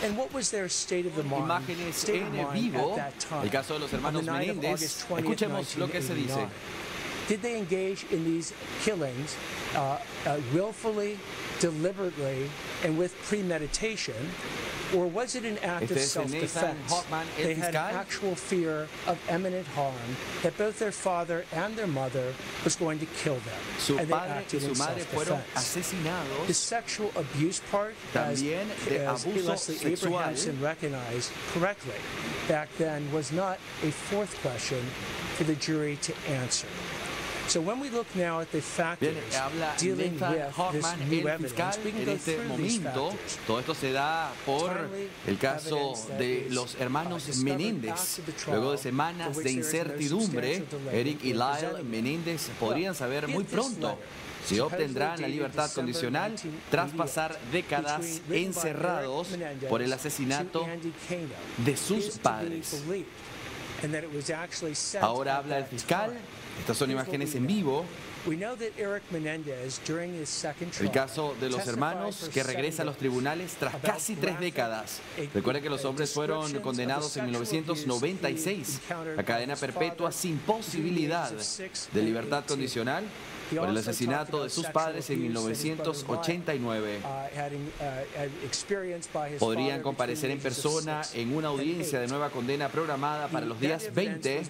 imágenes en vivo, el caso de los hermanos Menéndez. Escuchemos lo que se dice. Did they engage in these killings willfully, deliberately, and with premeditation? Or was it an act of self-defense? They had an actual fear of imminent harm, that both their father and their mother was going to kill them. Su and they padre y acted su in madre fueron self-defense. asesinados. The sexual abuse part, También de as abuso Leslie sexual. Abrahamson recognized correctly back then, was not a fourth question for the jury to answer. So when we look now at the factors dealing with this new evidence, we can go through these factors. Todo esto se da por el caso de los hermanos Menéndez. Luego de semanas de incertidumbre, Eric y Lyle Menéndez podrían saber muy pronto si obtendrán la libertad condicional tras pasar décadas encerrados por el asesinato de sus padres. Ahora habla el fiscal. Estas son imágenes en vivo. El caso de los hermanos que regresa a los tribunales tras casi 3 décadas. Recuerda que los hombres fueron condenados en 1996 a cadena perpetua sin posibilidad de libertad condicional por el asesinato de sus padres en 1989. Podrían comparecer en persona en una audiencia de nueva condena programada para los días 20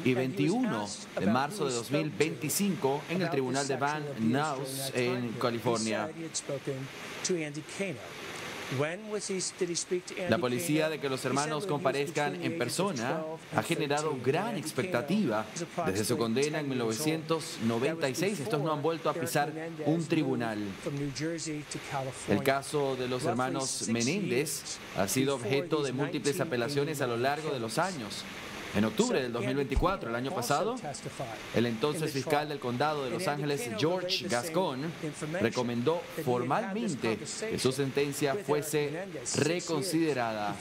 y 21 de marzo de 2025 en el tribunal de Van Nuys en California. La policía de que los hermanos comparezcan en persona ha generado gran expectativa desde su condena en 1996. Estos no han vuelto a pisar un tribunal. El caso de los hermanos Menéndez ha sido objeto de múltiples apelaciones a lo largo de los años. En octubre del 2024, el año pasado, el entonces fiscal del condado de Los Ángeles, George Gascon, recomendó formalmente que su sentencia fuese reconsiderada.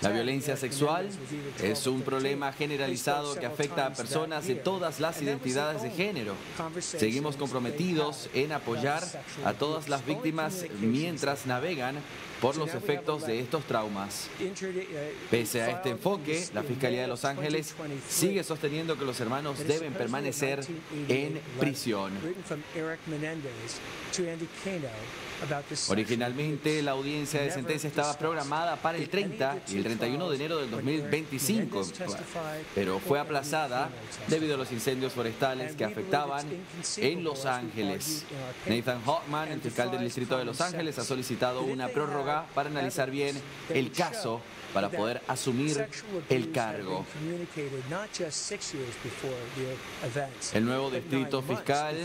La violencia sexual es un problema generalizado que afecta a personas de todas las identidades de género. Seguimos comprometidos en apoyar a todas las víctimas mientras navegan por los efectos de estos traumas. Pese a este enfoque, la Fiscalía de Los Ángeles sigue sosteniendo que los hermanos deben permanecer en prisión. Originalmente, la audiencia de sentencia estaba programada para el 30 y el 31 de enero del 2025, pero fue aplazada debido a los incendios forestales que afectaban en Los Ángeles. Nathan Hochman, el fiscal del Distrito de Los Ángeles, ha solicitado una prórroga para analizar bien el caso para poder asumir el cargo. El nuevo distrito fiscal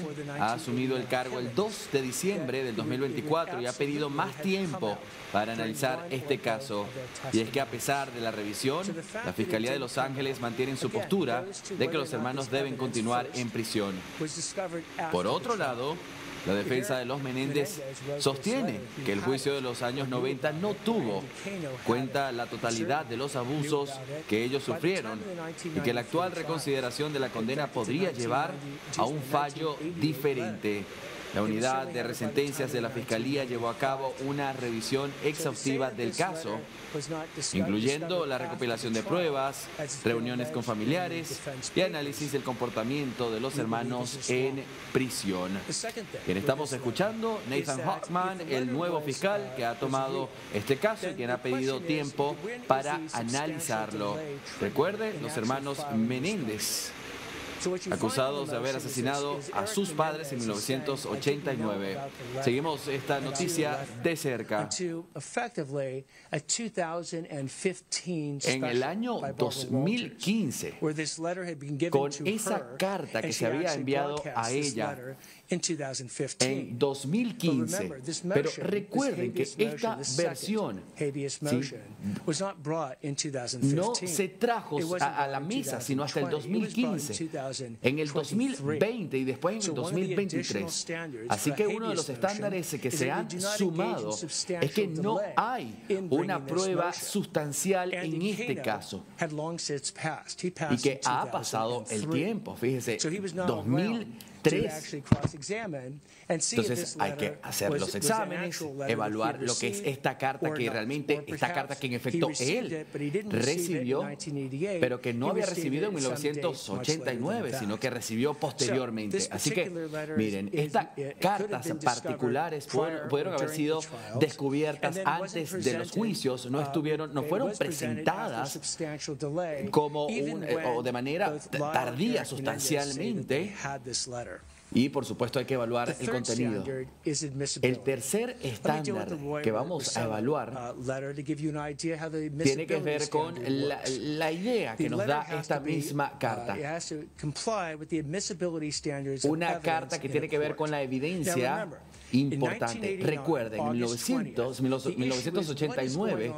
ha asumido el cargo el 2 de diciembre del 2024 y ha pedido más tiempo para analizar este caso. Y es que a pesar de la revisión, la Fiscalía de Los Ángeles mantiene su postura de que los hermanos deben continuar en prisión. Por otro lado, la defensa de los Menéndez sostiene que el juicio de los años 90 no tuvo cuenta la totalidad de los abusos que ellos sufrieron y que la actual reconsideración de la condena podría llevar a un fallo diferente. La unidad de resentencias de la Fiscalía llevó a cabo una revisión exhaustiva del caso, incluyendo la recopilación de pruebas, reuniones con familiares y análisis del comportamiento de los hermanos en prisión. Quien estamos escuchando, Nathan Hochman, el nuevo fiscal que ha tomado este caso y quien ha pedido tiempo para analizarlo. Recuerde, los hermanos Menéndez, acusados de haber asesinado a sus padres en 1989. Seguimos esta noticia de cerca. En el año 2015, con esa carta que se había enviado a ella en 2015, pero recuerden que esta versión no se trajo a la mesa sino hasta el 2015, en el 2020 y después en el 2023. Así que uno de los estándares que se han sumado es que no hay una prueba sustancial en este caso y que ha pasado el tiempo. Fíjese, 3. Entonces hay que hacer los exámenes, evaluar lo que es esta carta, que realmente, esta carta que en efecto él recibió, pero que no había recibido en 1989, sino que recibió posteriormente. Así que, miren, estas cartas particulares pudieron haber sido descubiertas antes de los juicios, no fueron presentadas como o de manera tardía sustancialmente. Y por supuesto hay que evaluar el contenido. El tercer estándar que vamos a evaluar tiene que ver con la idea que nos da esta misma carta. Una carta que tiene que ver con la evidencia importante. Recuerden, en 1989,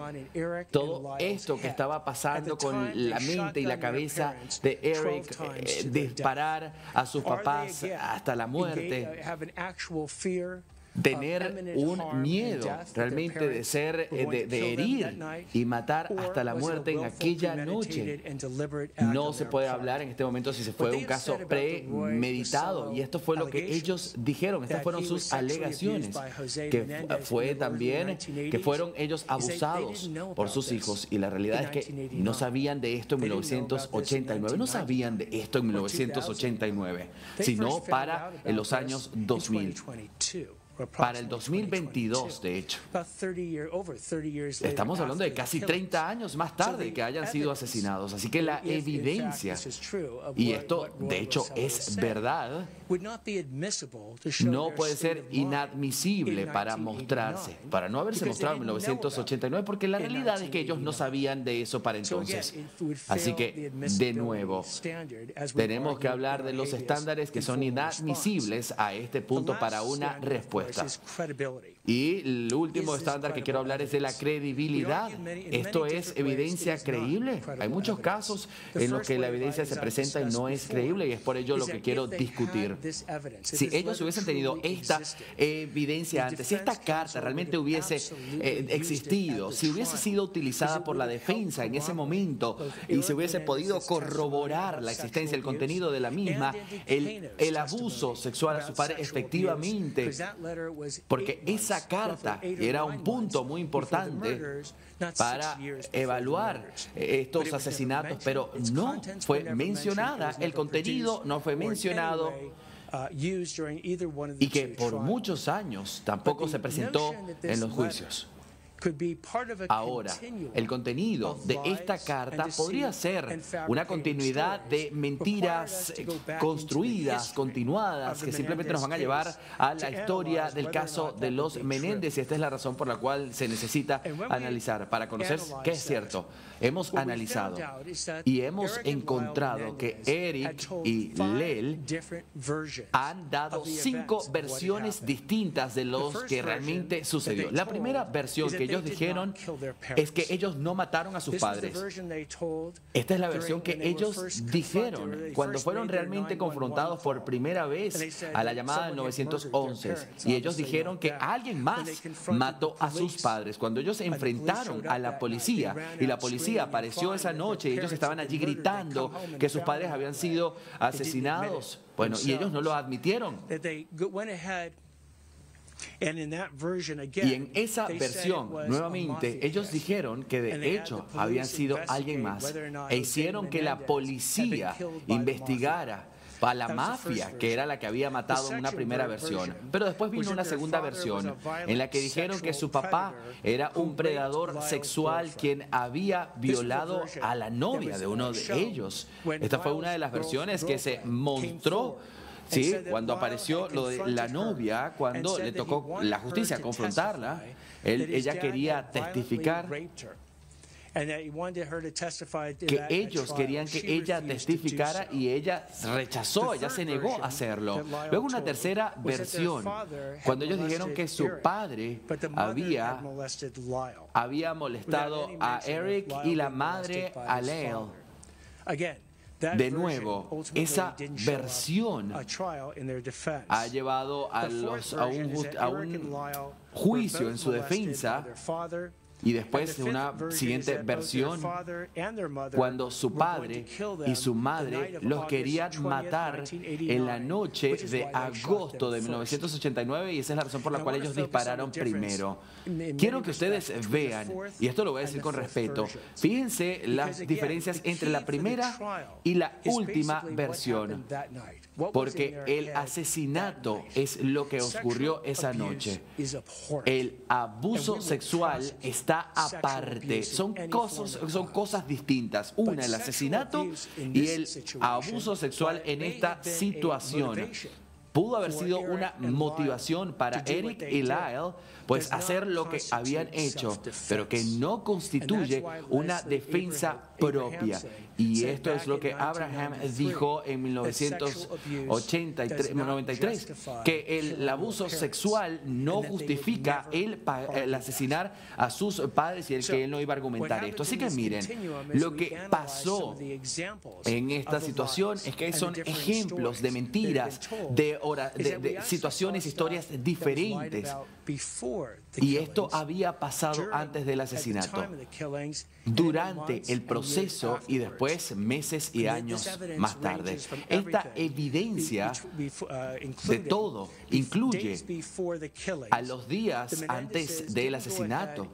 todo esto que estaba pasando con la mente y la cabeza de Eric, disparar a sus papás hasta la muerte, tener un miedo realmente de herir y matar hasta la muerte en aquella noche. No se puede hablar en este momento si se fue un caso premeditado, y esto fue lo que ellos dijeron, estas fueron sus alegaciones, que fue también que fueron ellos abusados por sus hijos, y la realidad es que no sabían de esto en 1989, no sabían de esto en 1989, sino para en los años 2000. Para el 2022, de hecho. Estamos hablando de casi 30 años más tarde que hayan sido asesinados. Así que la evidencia, y esto de hecho es verdad, no puede ser inadmisible para mostrarse, para no haberse mostrado en 1989, porque la realidad es que ellos no sabían de eso para entonces. Así que, de nuevo, tenemos que hablar de los estándares que son inadmisibles a este punto para una respuesta. Y el último estándar que quiero hablar es de la credibilidad. Esto es evidencia creíble. Hay muchos casos en los que la evidencia se presenta y no es creíble, y es por ello lo que quiero discutir. Si ellos hubiesen tenido esta evidencia antes, si esta carta realmente hubiese existido, si hubiese sido utilizada por la defensa en ese momento y se hubiese podido corroborar la existencia, el contenido de la misma, el abuso sexual a su padre efectivamente, porque esa carta era un punto muy importante para evaluar estos asesinatos, pero no fue mencionada, el contenido no fue mencionado, y que por muchos años tampoco se presentó en los juicios. Ahora, el contenido de esta carta podría ser una continuidad de mentiras construidas, continuadas, que simplemente nos van a llevar a la historia del caso de los Menéndez, y esta es la razón por la cual se necesita analizar. Para conocer qué es cierto, hemos analizado y hemos encontrado que Eric y Lel han dado 5 versiones distintas de lo que realmente sucedió. La primera versión que ellos dijeron es que ellos no mataron a sus padres. Esta es la versión que ellos dijeron cuando fueron realmente confrontados por primera vez a la llamada del 911, y ellos dijeron que alguien más mató a sus padres. Cuando ellos se enfrentaron a la policía, y la policía apareció esa noche y ellos estaban allí gritando que sus padres habían sido asesinados, bueno, y ellos no lo admitieron. Y en esa versión, nuevamente, ellos dijeron que de hecho habían sido alguien más, e hicieron que la policía investigara a la mafia, que era la que había matado en una primera versión. Pero después vino una segunda versión en la que dijeron que su papá era un predador sexual quien había violado a la novia de uno de ellos. Esta fue una de las versiones que se mostró. Sí, cuando apareció lo de la novia, cuando le tocó la justicia confrontarla, ella quería testificar, que ellos querían que ella testificara, y ella rechazó, ella se negó a hacerlo. Luego una tercera versión, cuando ellos dijeron que su padre había molestado a Eric y la madre a Lel. De nuevo, esa versión ha llevado a un juicio en su defensa, Y después una siguiente versión, cuando su padre y su madre los querían matar en la noche de agosto de 1989, y esa es la razón por la cual ellos dispararon primero. Quiero que ustedes vean, y esto lo voy a decir con respeto, fíjense las diferencias entre la primera y la última versión, porque el asesinato es lo que ocurrió esa noche. El abuso sexual está aparte, son cosas distintas. Una, el asesinato, y el abuso sexual en esta situación. Pudo haber sido una motivación para Eric y Lyle, pues hacer lo que habían hecho, pero que no constituye una defensa propia. Y esto es lo que Abraham dijo en 1993, que el abuso sexual no justifica el asesinar a sus padres, y que él no iba a argumentar esto. Así que miren, lo que pasó en esta situación es que son ejemplos de mentiras, de situaciones, historias diferentes. Y esto había pasado antes del asesinato, durante el proceso y después meses y años más tarde. Esta evidencia de todo incluye a los días antes del asesinato,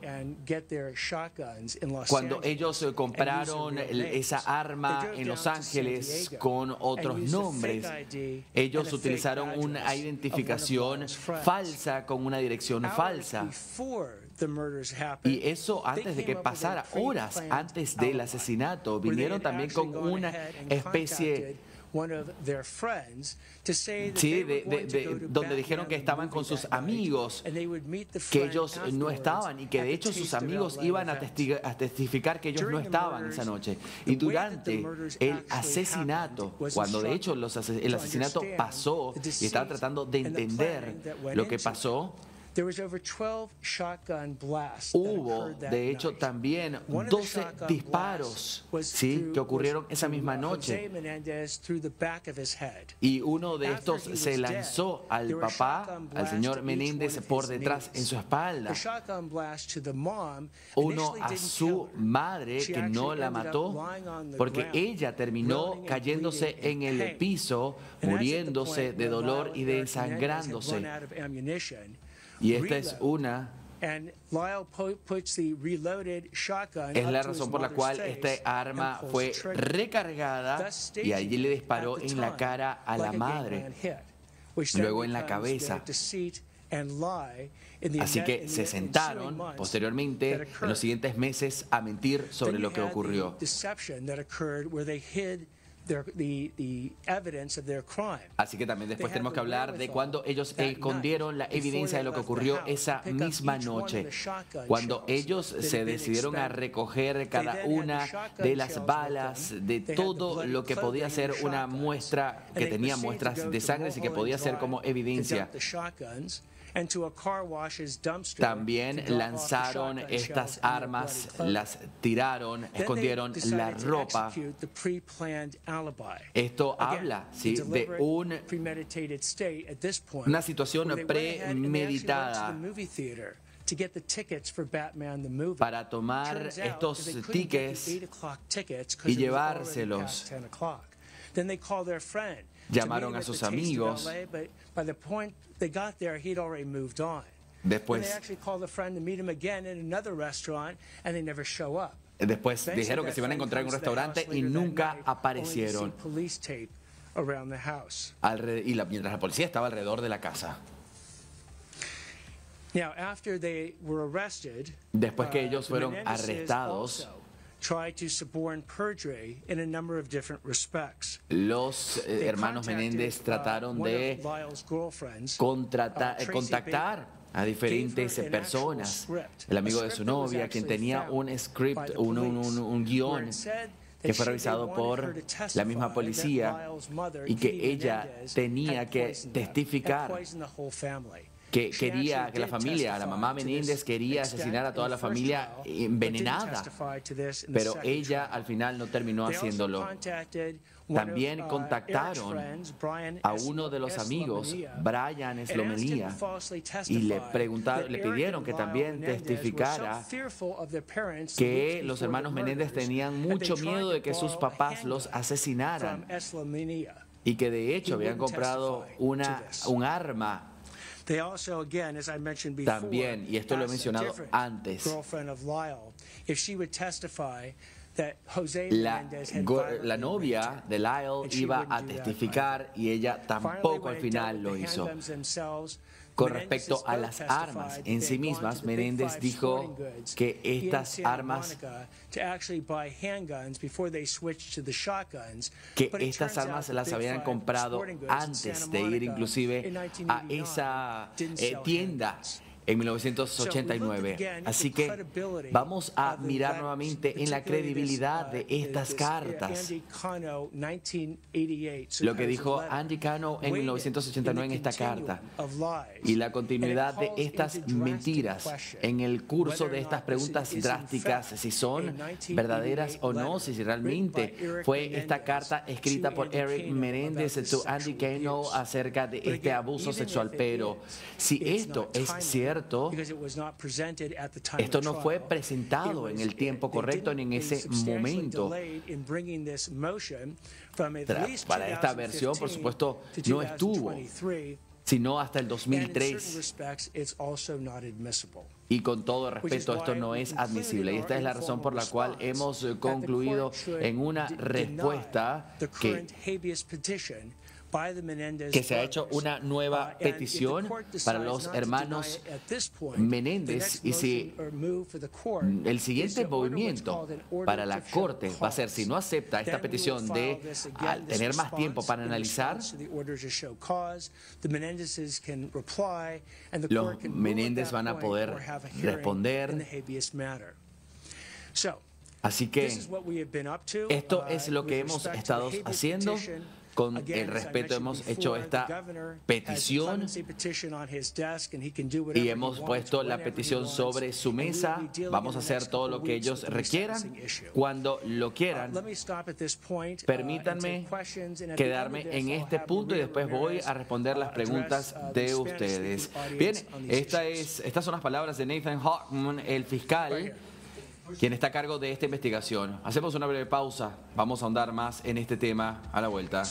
cuando ellos compraron esa arma en Los Ángeles con otros nombres. Ellos utilizaron una identificación falsa con una dirección falsa. Y eso antes de que pasara, horas antes del asesinato. Vinieron también con una especie donde dijeron que estaban con sus amigos, que ellos no estaban, y que de hecho sus amigos iban a testificar que ellos no estaban esa noche. Y durante el asesinato, cuando de hecho el asesinato pasó y estaban tratando de entender lo que pasó, hubo, de hecho, también 12 disparos, ¿sí?, que ocurrieron esa misma noche. Y uno de estos se lanzó al papá, al señor Menéndez, por detrás en su espalda. Uno a su madre, que no la mató, porque ella terminó cayéndose en el piso, muriéndose de dolor y desangrándose. Y esta es la razón por la cual esta arma fue recargada, y allí le disparó en la cara a la madre, luego en la cabeza. Así que se sentaron posteriormente, en los siguientes meses, a mentir sobre lo que ocurrió. Así que también después tenemos que hablar de cuando ellos escondieron la evidencia de lo que ocurrió esa misma noche, cuando ellos se decidieron a recoger cada una de las balas, de todo lo que podía ser una muestra, que tenía muestras de sangre y que podía ser como evidencia. También lanzaron estas armas, las tiraron, escondieron la ropa. Esto habla, ¿sí?, de una situación premeditada para tomar estos tickets y llevárselos. Llamaron a sus amigos. Después dijeron que se iban a encontrar en un restaurante y nunca aparecieron. Mientras la policía estaba alrededor de la casa. Después que ellos fueron arrestados, los hermanos Menéndez trataron de contactar a diferentes personas. El amigo de su novia, quien tenía un script, un guión, que fue revisado por la misma policía, y que ella tenía que testificar que quería que la familia, la mamá Menéndez quería asesinar a toda la familia envenenada, pero ella al final no terminó haciéndolo. También contactaron a uno de los amigos, Brian Eslomelía, y le pidieron que también testificara que los hermanos Menéndez tenían mucho miedo de que sus papás los asesinaran y que de hecho habían comprado un arma. También, y esto lo he mencionado antes, la novia de Lyle iba a testificar y ella tampoco al final lo hizo. Con respecto a las armas en sí mismas, Menéndez dijo que estas armas las habían comprado antes de ir inclusive a esa tienda en 1989. Así que vamos a mirar nuevamente en la credibilidad de estas cartas. Lo que dijo Andy Cano en 1989 en esta carta y la continuidad de estas mentiras en el curso de estas preguntas drásticas, si son verdaderas o no, si realmente fue esta carta escrita por Eric Menéndez a Andy Cano acerca de este abuso sexual. Pero si esto es cierto, esto no fue presentado en el tiempo correcto ni en ese momento. Para esta versión, por supuesto, no estuvo, sino hasta el 2003. Y con todo respeto, esto no es admisible. Y esta es la razón por la cual hemos concluido en una respuesta que se ha hecho una nueva petición para los hermanos Menéndez, y si el siguiente movimiento para la Corte va a ser, si no acepta esta petición de tener más tiempo para analizar, los Menéndez van a poder responder. Así que esto es lo que hemos estado haciendo. Con el respeto hemos hecho esta petición y hemos puesto la petición sobre su mesa. Vamos a hacer todo lo que ellos requieran cuando lo quieran. Permítanme quedarme en este punto y después voy a responder las preguntas de ustedes. Bien, estas son las palabras de Nathan Hochman, el fiscal, quien está a cargo de esta investigación. Hacemos una breve pausa. Vamos a ahondar más en este tema a la vuelta.